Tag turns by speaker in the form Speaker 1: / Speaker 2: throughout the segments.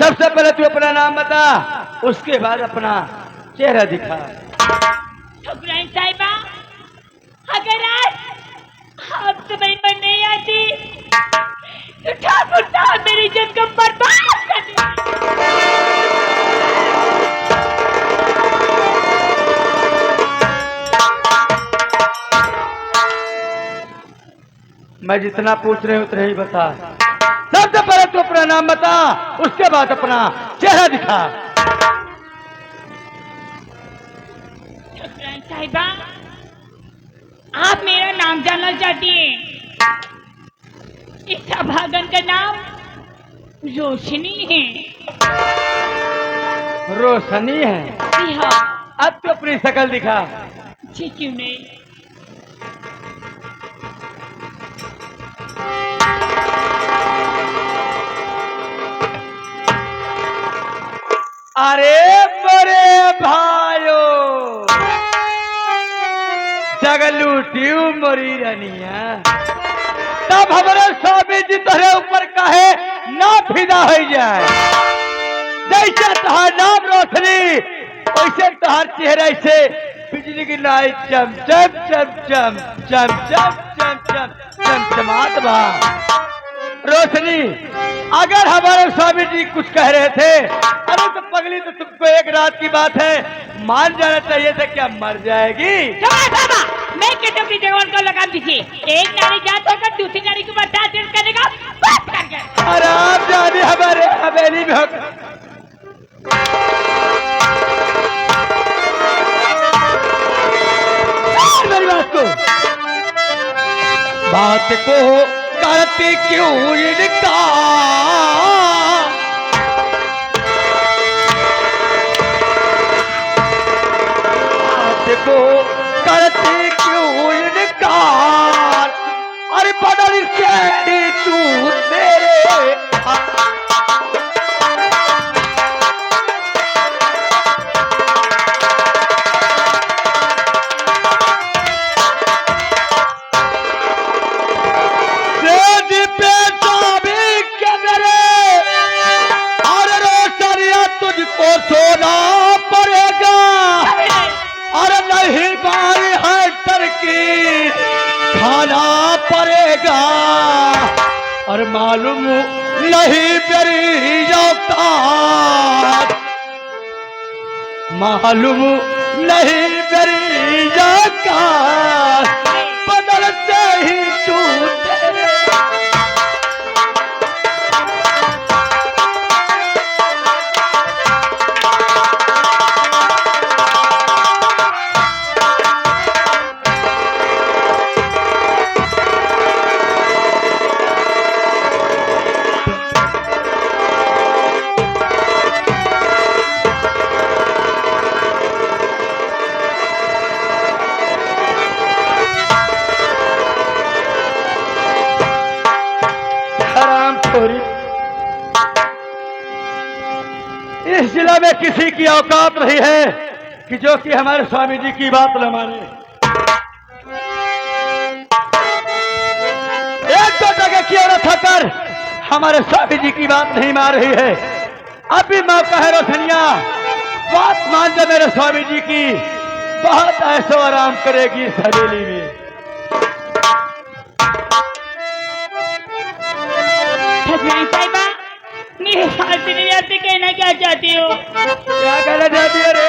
Speaker 1: सबसे पहले तू अपना नाम बता, उसके बाद अपना चेहरा दिखा।
Speaker 2: ठाकुराइन साहिबा, अगर आज आपसे मेरी मन नहीं आती तो ठाकुर साहब मेरी इज्जत को बर्बाद कर देंगे।
Speaker 1: मैं जितना पूछ रही हूँ उतना ही बता। सबसे पहले तू अपना नाम बता, उसके बाद अपना चेहरा दिखा।
Speaker 2: ठाकुराइन साहिबा, आप मेरा नाम जानना चाहती हैं? इस अभागन का नाम रोशनी है।
Speaker 1: रोशनी है?
Speaker 2: जी हाँ।
Speaker 1: अब तो अपनी शक्ल दिखा।
Speaker 2: जी क्यों नहीं।
Speaker 1: अरे बड़े भाइयों, जगलूटी मोरी रनिया, तब हमारे स्वामी जी तोरे ऊपर कहे ना फिदा हो जाए। जैसे तहार नाम रोशनी, वैसे तहार चेहरा से बिजली की लाइट चम चम चम चम चम चम चम चम चमचमात बा। रोशनी, अगर हमारे स्वामी जी कुछ कह रहे थे, अरे तो पगली तो तुमको एक रात की बात है, मान जाना चाहिए था, क्या मर जाएगी?
Speaker 2: मैं कहता हूँ जवान को लगाम दीजिए। एक नारी जात होकर दूसरी नारी को बर्दाश्त करने का बात कर गया।
Speaker 1: अरे आप जाने हमारे हवेली में होकर मेरी बात को करते क्यों इनका, बात को करते क्यों इनका, अरे बदल से तू मेरे सोना पड़ेगा। अरे नहीं बारी है तरकीब, खाना पड़ेगा। और मालूम नहीं मेरी औकात, मालूम नहीं मेरी औकात, बदलते ही छूटे। इस जिला में किसी की औकात नहीं है कि जो कि हमारे स्वामी जी की बात न माने। एक दो जगह की औरत होकर हमारे स्वामी जी की बात नहीं मान रही है। अभी मौका है रोशनिया, बात मान जा मेरे स्वामी जी की, बहुत ऐसो आराम करेगी इस हवेली में।
Speaker 2: मेरे साथ से आपसे कहना क्या चाहती हो?
Speaker 1: क्या कहना चाहती है रे?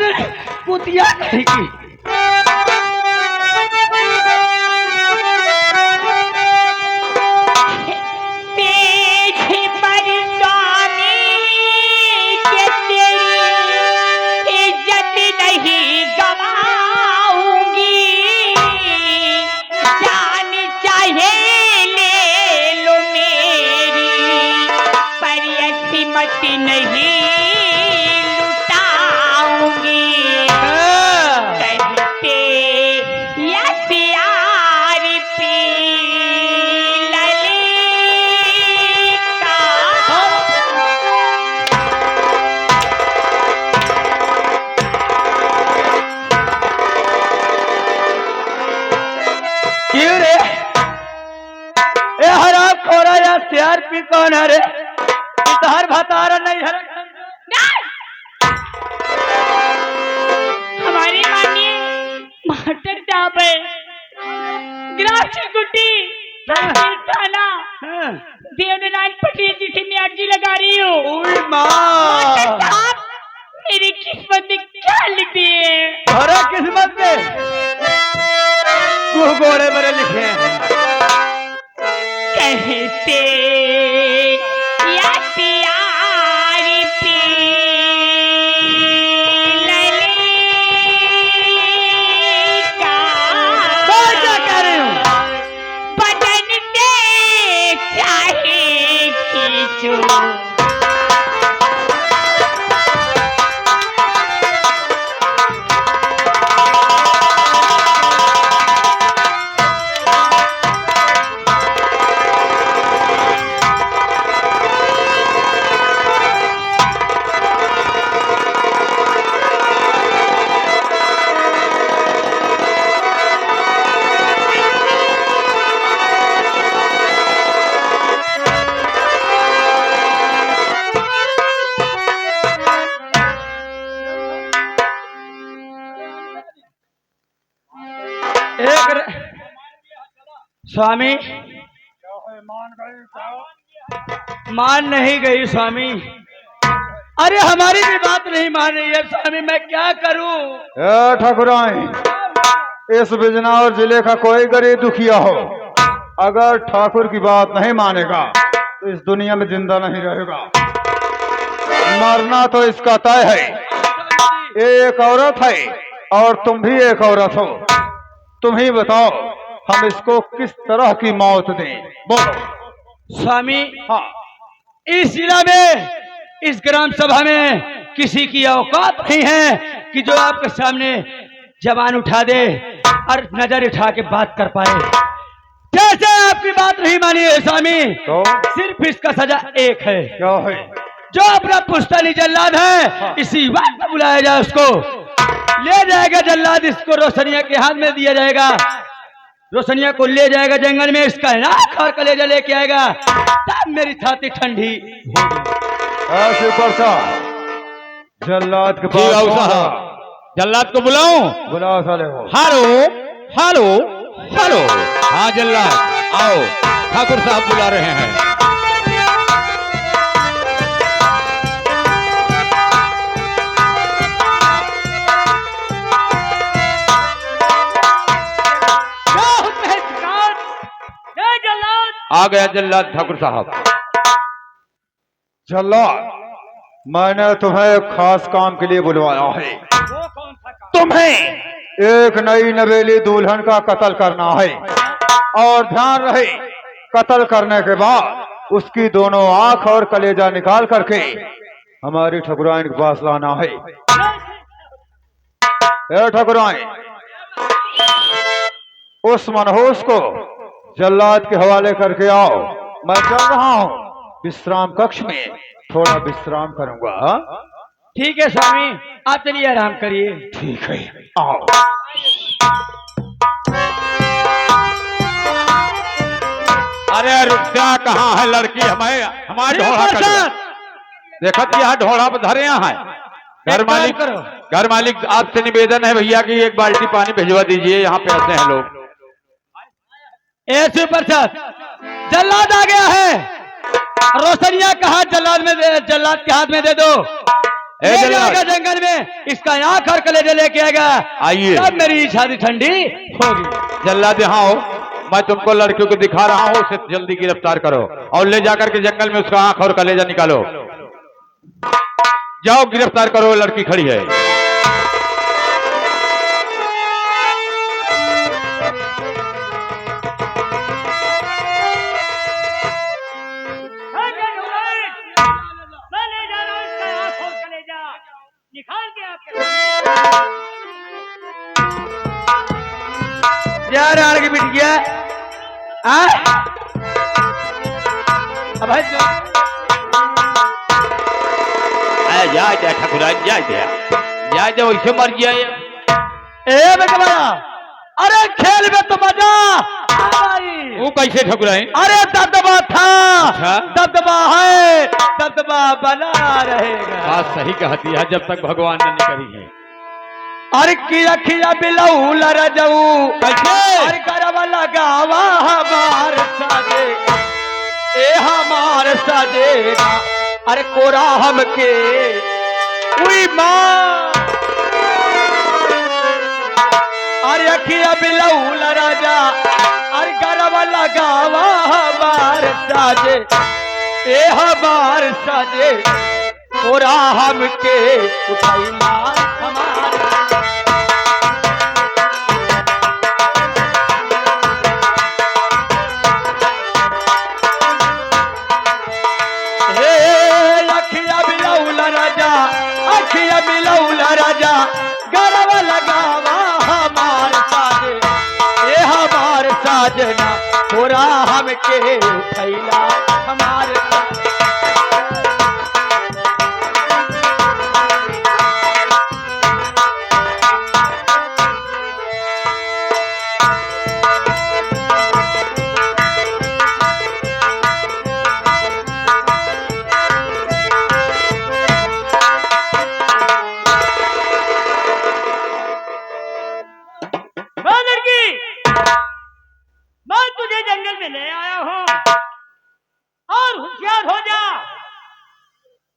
Speaker 1: कुतिया कहेगी। सीआरपी कौन है रे? इधर भतारा नहीं है।
Speaker 2: हमारी मानिए मटर चावल ग्राम चिरकुटी थाना देवनारायण पटेल जी से मैं अर्जी लगा रही हूँ। मेरी किस्मत में क्या लिख दिए?
Speaker 1: अरे किस्मत में गोरे बड़े लिखे हैं।
Speaker 2: कहते या प्यारी पी ललिका
Speaker 1: क्या कह रही हूँ?
Speaker 2: बदन से चाहे खींचो
Speaker 1: स्वामी मान नहीं गई स्वामी। अरे हमारी भी बात नहीं मान रही है स्वामी, मैं क्या करूं?
Speaker 3: ठाकुराइन, इस बिजनौर जिले का कोई गरीब दुखिया हो, अगर ठाकुर की बात नहीं मानेगा तो इस दुनिया में जिंदा नहीं रहेगा। मरना तो इसका तय है। ये एक औरत है और तुम भी एक औरत हो। तुम ही बताओ हम इसको किस तरह की मौत दें? बोलो।
Speaker 1: स्वामी,
Speaker 3: हाँ,
Speaker 1: इस जिला में, इस ग्राम सभा में किसी की औकात नहीं है कि जो आपके सामने जबान उठा दे और नजर उठा के बात कर पाए। कैसे आपकी बात नहीं मानी है स्वामी?
Speaker 3: तो
Speaker 1: सिर्फ इसका सजा एक है।
Speaker 3: क्या है?
Speaker 1: जो अपना पुश्तैनी जल्लाद है,
Speaker 3: हाँ।
Speaker 1: इसी वक्त बुलाया जाए, उसको ले जाएगा जल्लाद, इसको रोशनिया के हाथ में दिया जाएगा। रोशनिया को ले जाएगा जंगल में, इसका नाक और कलेजा लेके आएगा, तब मेरी छाती ठंडी
Speaker 3: ऐसे परसा जल्लाद के पास
Speaker 4: जल्लाद को बुलाऊं?
Speaker 3: बुलाओ साले को।
Speaker 4: Hello hello hello. हाँ जल्लाद, आओ, ठाकुर साहब बुला रहे हैं। आ गया जल्लाद ठाकुर साहब।
Speaker 3: जल्लाद, मैंने तुम्हें एक खास काम के लिए बुलवाया है। तुम्हें एक नई नवेली दुल्हन का कत्ल करना है, और ध्यान रहे, कत्ल करने के बाद उसकी दोनों आंख और कलेजा निकाल करके हमारी ठकुराइन के पास लाना है। ए ठकुराइन, उस मनहूस को जल्लाद के हवाले करके आओ। मैं चल रहा हूँ विश्राम कक्ष में, थोड़ा विश्राम करूंगा।
Speaker 1: ठीक है स्वामी, आप चलिए आराम करिए।
Speaker 3: ठीक है, आओ।
Speaker 4: अरे रुक जा, कहाँ है लड़की? हमें हमारे ढोड़ा कर देखत यहाँ ढोड़ा पर धरे यहाँ है। घर मालिक आपसे निवेदन है भैया कि एक बाल्टी पानी भिजवा दीजिए, यहाँ पे ऐसे हैं लोग।
Speaker 1: ऐसे प्रसाद, जल्लाद आ गया है। रोशनिया का हाथ जल्लाद के हाथ में दे दो।
Speaker 4: ए
Speaker 1: ले
Speaker 4: जल्लाद।
Speaker 1: जाएगा जंगल में, इसका आंख और कलेजे लेके आएगा।
Speaker 4: आइए।
Speaker 1: तब मेरी छाती ठंडी होगी।
Speaker 4: जल्लाद यहाँ हो, मैं तुमको लड़कियों को दिखा रहा हूँ, उसे जल्दी गिरफ्तार करो और ले जाकर के जंगल में उसका आंख और कलेजा निकालो। जाओ गिरफ्तार करो, लड़की खड़ी है।
Speaker 2: मैं ले जा रहा हूँ इसका आंख और कलेजा निकाल के आपके सामने।
Speaker 1: जा राड़ की बिटिया अब
Speaker 4: जा ठकुरा जा वैसे मर गया।
Speaker 1: ए बेटा, अरे खेल में तो मजा आई।
Speaker 4: वो कैसे ठकुरा है?
Speaker 1: अरे दबदबा था,
Speaker 4: अच्छा।
Speaker 1: दबदबा है, दबदबा बना रहेगा।
Speaker 4: बात सही कहती है, जब तक भगवान ने नहीं करी है।
Speaker 1: अरे किया खिया बिलऊ लरा जाऊ
Speaker 4: कैसे?
Speaker 1: अरे करवा लगावा हमार साजे, ए हमार साजेगा, अरे कोरा हमके उई माँ। अरे अखिया बिलऊ लरा जा, अरे करवा लगावा हमार साजे, ए हमार साजे, कोरा हमके उठाइला हमार। अखिया मिलौला राजा, गरबा लगावा हमार साजे, ए हमार साजना, थोड़ा हमके उठैला हमार।
Speaker 2: मैं तुझे जंगल में ले आया हूं और होशियार हो जा।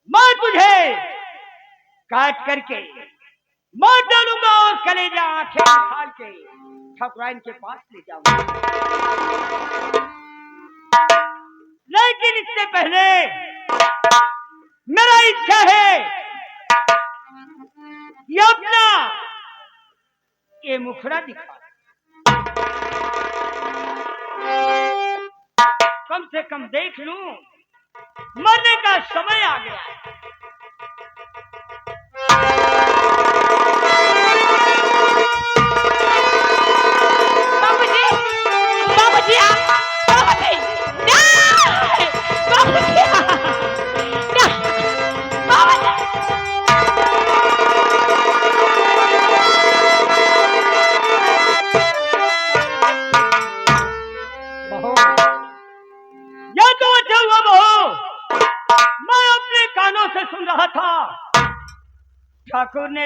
Speaker 2: मैं तुझे काट करके मार डालूंगा और कलेजा आंखें निकाल के ठकुराइन के पास ले जाऊंगा। लेकिन इससे पहले मेरा इच्छा है कि अपना ये मुखड़ा दिखा, कम से कम देख लूं, मरने का समय आ गया है। बाबूजी, बाबूजी, बाबूजी, नहीं! बाबूजी, नहीं! बाबूजी! यह तो अच्छा हुआ बहू, मैं अपने कानों से सुन रहा था ठाकुर ने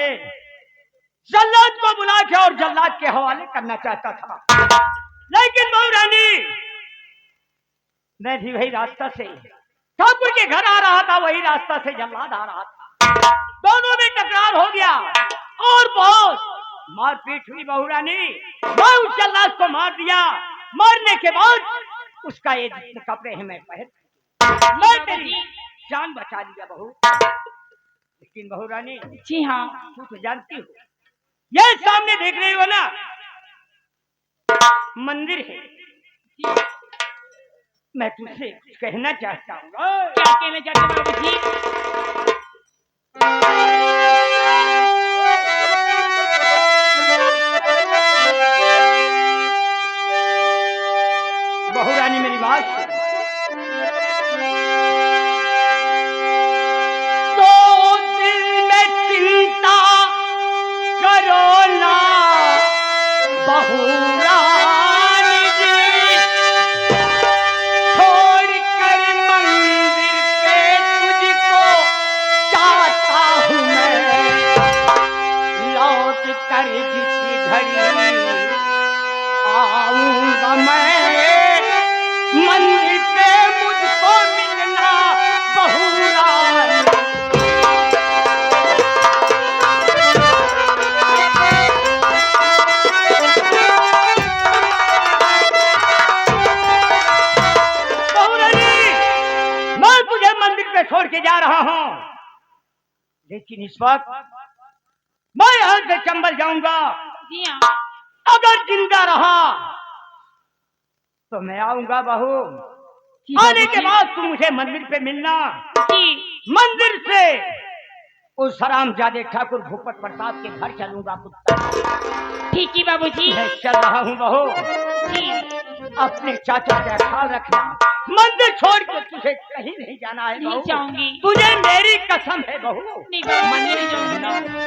Speaker 2: जल्लाद को बुला के और जल्लाद के हवाले करना चाहता था। लेकिन बहू रानी, मैं भी वही रास्ता से ठाकुर के घर आ रहा था, वही रास्ता से जल्लाद आ रहा था। दोनों में टकरार हो गया और बहुत मारपीट हुई। बहू रानी, मैं उस जल्लाद को मार दिया। मारने के बाद उसका ये जितने कपड़े हैं मैं पहन, मैं तेरी जान बचा लिया बहू। लेकिन बहू रानी, जी हाँ, तू तो जानती हो, ये सामने देख रही हो ना, मंदिर है। मैं तुझसे कुछ कहना चाहता हूँ। क्या कहना चाहते हो बाबूजी? बहू रानी, मेरी बात सुन। तो दिल में चिंता करो ना बहू रानी जी, छोड़ कर मंदिर पे तुझको
Speaker 1: लेकिन इस वक्त मैं यहाँ से चंबल जाऊंगा।
Speaker 2: जी हाँ।
Speaker 1: अगर जिंदा रहा तो मैं आऊंगा बहू। आने के बाद तुम मुझे मंदिर पे मिलना।
Speaker 2: जी।
Speaker 1: मंदिर से उस हरामजादे ठाकुर भूपत प्रसाद के घर चलूंगा पुत्र।
Speaker 2: ठीक है बाबूजी।
Speaker 1: मैं चल रहा हूँ बहू।
Speaker 2: जी।
Speaker 1: अपने चाचा का ख्याल रखना। मंदिर छोड़ के तुझे कहीं नहीं जाना है
Speaker 2: नहीं
Speaker 1: बहू।
Speaker 2: जाऊंगी।
Speaker 1: तुझे मेरी कसम है बहू।
Speaker 2: नहीं बाबू, मंदिर नहीं जाऊंगी।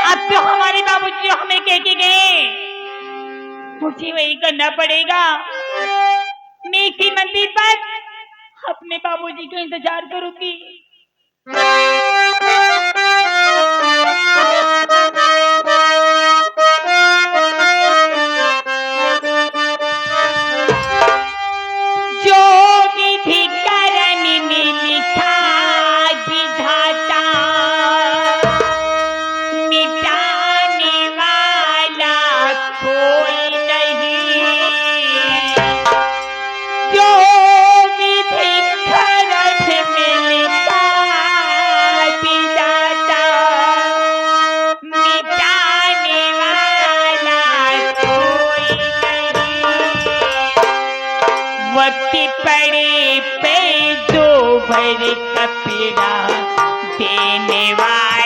Speaker 2: अब तो हमारे बाबूजी हमें कह के गए, मुझे वही करना पड़ेगा। मैं इसी मंदिर पर अपने बाबूजी का इंतजार करूंगी। जो विधि कर्म में लिखा विधाता, मिटाने वाला कोई नहीं। जो विधि कर्म में लिखा विधाता, मिटाने वाला कोई नहीं। वक्त पड़े पे दो भर कपड़ा देने वाला